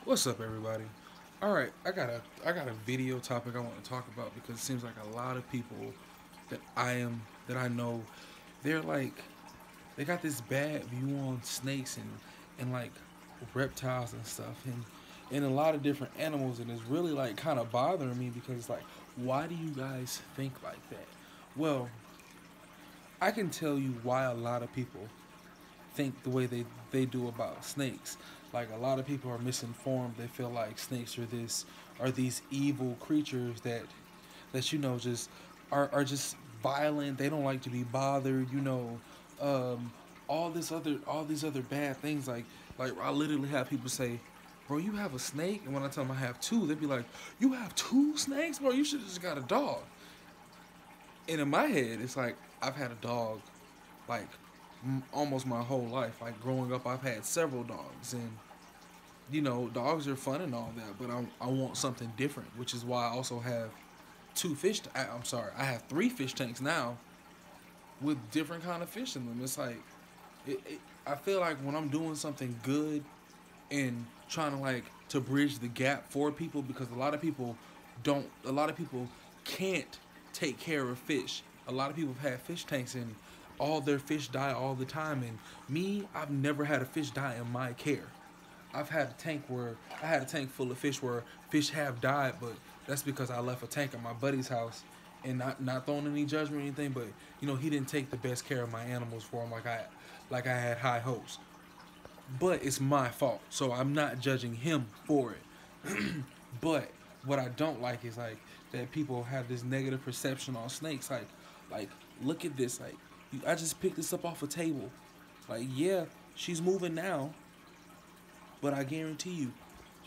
What's up, everybody? All right, I got a video topic I want to talk about because it seems like a lot of people that I know, they're like they got this bad view on snakes and like reptiles and stuff and a lot of different animals, and it's really like kind of bothering me because it's like, why do you guys think like that? Well, I can tell you why a lot of people think the way they do about snakes. Like, a lot of people are misinformed. They feel like snakes are these evil creatures that just are just violent. They don't like to be bothered. Um, all these other bad things. Like I literally have people say, "Bro, you have a snake," and when I tell them I have two, they'd be like, "You have two snakes, bro? You should have just got a dog." And in my head, it's like, I've had a dog like almost my whole life. Like, growing up, I've had several dogs, and dogs are fun and all that, but I want something different, which is why I also have two fish. I'm sorry, I have three fish tanks now with different kind of fish in them. It's like, I feel like when I'm doing something good and trying to bridge the gap for people, because a lot of people can't take care of fish. A lot of people have had fish tanks and all their fish die all the time, and me, I've never had a fish die in my care. I had a tank full of fish where fish have died, but that's because I left a tank at my buddy's house, and not throwing any judgment or anything, but he didn't take the best care of my animals for him like I had high hopes. But it's my fault, so I'm not judging him for it. But what I don't like is like that people have this negative perception on snakes. Like, look at this. Like, I just picked this up off a table. Like, yeah, she's moving now, but I guarantee you,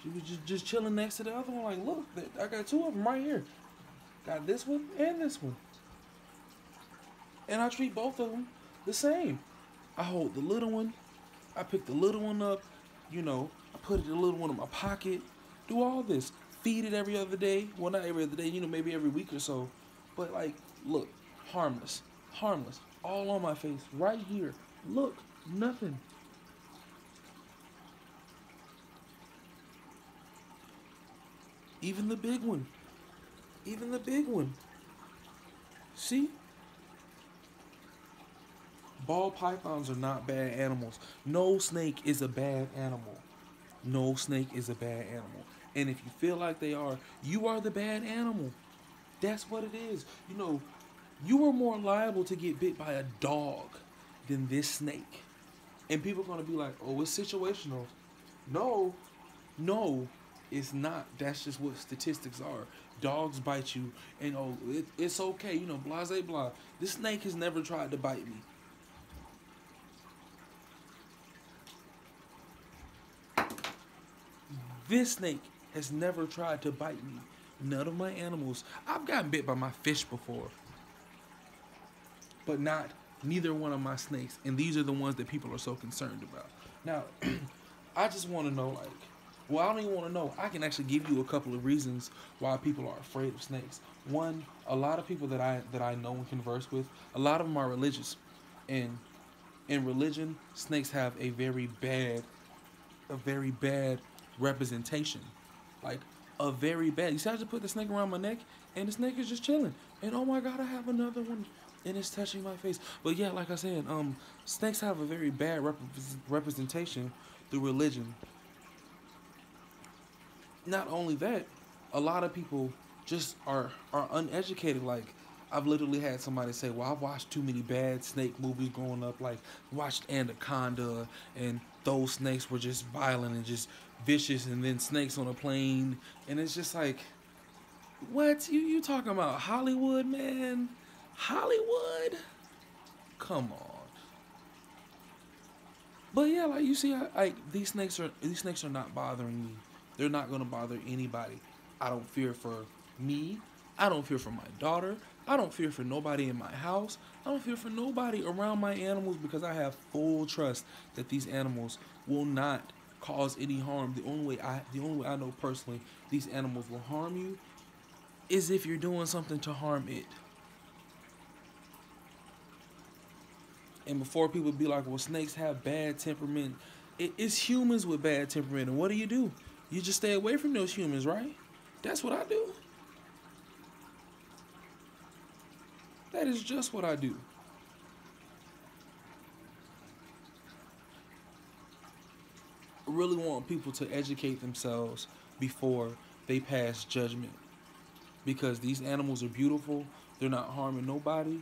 she was just chilling next to the other one. Like, look, I got two of them right here. Got this one and this one, and I treat both of them the same. I hold the little one. I pick the little one up. I put the little one in my pocket. Do all this. Feed it every other day. Well, not every other day. Maybe every week or so. But like, look, harmless, harmless. All on my face, right here. Look, nothing. Even the big one. Even the big one. See? Ball pythons are not bad animals. No snake is a bad animal. No snake is a bad animal. And if you feel like they are, you are the bad animal. That's what it is. You are more liable to get bit by a dog than this snake. And people are going to be like, oh, it's situational. No, no, it's not. That's just what statistics are. Dogs bite you, and it's okay. Blase blah. This snake has never tried to bite me. This snake has never tried to bite me. None of my animals. I've gotten bit by my fish before, but not neither one of my snakes. And these are the ones that people are so concerned about. Now, I just want to know, like, well, I don't even want to know. I can actually give you a couple of reasons why people are afraid of snakes. One, a lot of people that I know and converse with, a lot of them are religious, and in religion, snakes have a very bad representation. Like, a very bad. You see, I just put the snake around my neck, and the snake is just chilling. And oh my god, I have another one, and it's touching my face. But yeah, like I said, snakes have a very bad representation through religion. Not only that, a lot of people just are uneducated. Like, I've literally had somebody say, "Well, I've watched too many bad snake movies growing up. Like, watched Anaconda, and those snakes were just violent and just vicious, and then snakes on a plane." And it's just like, what you talking about? Hollywood, man? Hollywood? Come on. But yeah, like, you see, these snakes are not bothering me. They're not gonna bother anybody. I don't fear for me. I don't fear for my daughter. I don't fear for nobody in my house. I don't fear for nobody around my animals, because I have full trust that these animals will not cause any harm. The only way I know personally these animals will harm you is if you're doing something to harm it. And before people be like, well, snakes have bad temperament, it's humans with bad temperament. And what do? You just stay away from those humans, right? That's what I do. That is just what I do. I really want people to educate themselves before they pass judgment. Because these animals are beautiful. They're not harming nobody.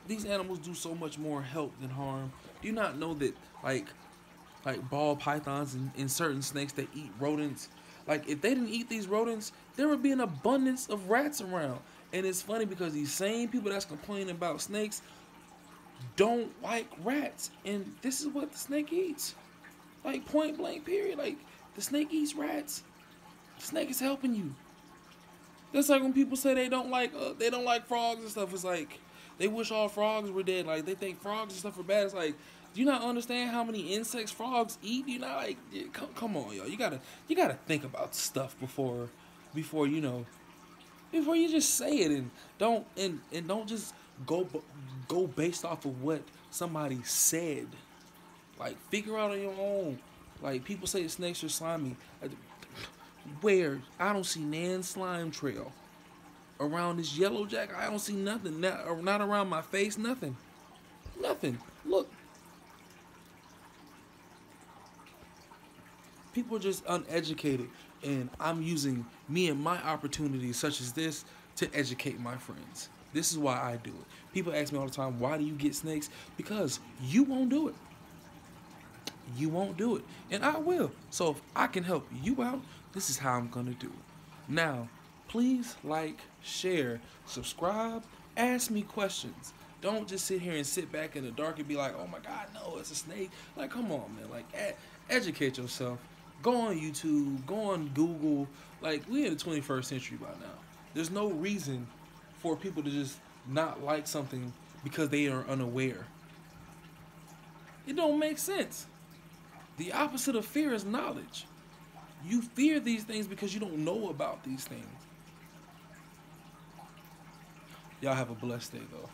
These animals do so much more help than harm. Do you not know that like ball pythons and certain snakes that eat rodents? Like if they didn't eat these rodents, there would be an abundance of rats around. And it's funny because these same people that's complaining about snakes don't like rats. And this is what the snake eats. Like point blank period. Like the snake eats rats. The snake is helping you. That's like when people say they don't like frogs and stuff. It's like they wish all frogs were dead. Like they think frogs and stuff are bad. It's like, do you not understand how many insects frogs eat? You not like come on, yo. You gotta think about stuff before before you just say it, and don't just go based off of what somebody said. Like figure out on your own. Like people say snakes are slimy. Where I don't see nan slime trail around this yellow jacket. I don't see nothing. Not around my face. Nothing. Nothing. Look. People are just uneducated, and I'm using me and my opportunities such as this to educate my friends. This is why I do it. People ask me all the time, why do you get snakes? Because you won't do it. You won't do it. And I will. So if I can help you out, this is how I'm going to do it. Now, please like, share, subscribe, ask me questions. Don't just sit here and sit back in the dark and be like, oh my God, no, it's a snake. Like, come on, man. Like, educate yourself. Go on YouTube. Go on Google. Like, we're in the 21st century by now. There's no reason for people to just not like something because they are unaware. It don't make sense. The opposite of fear is knowledge. You fear these things because you don't know about these things. Y'all have a blessed day, though.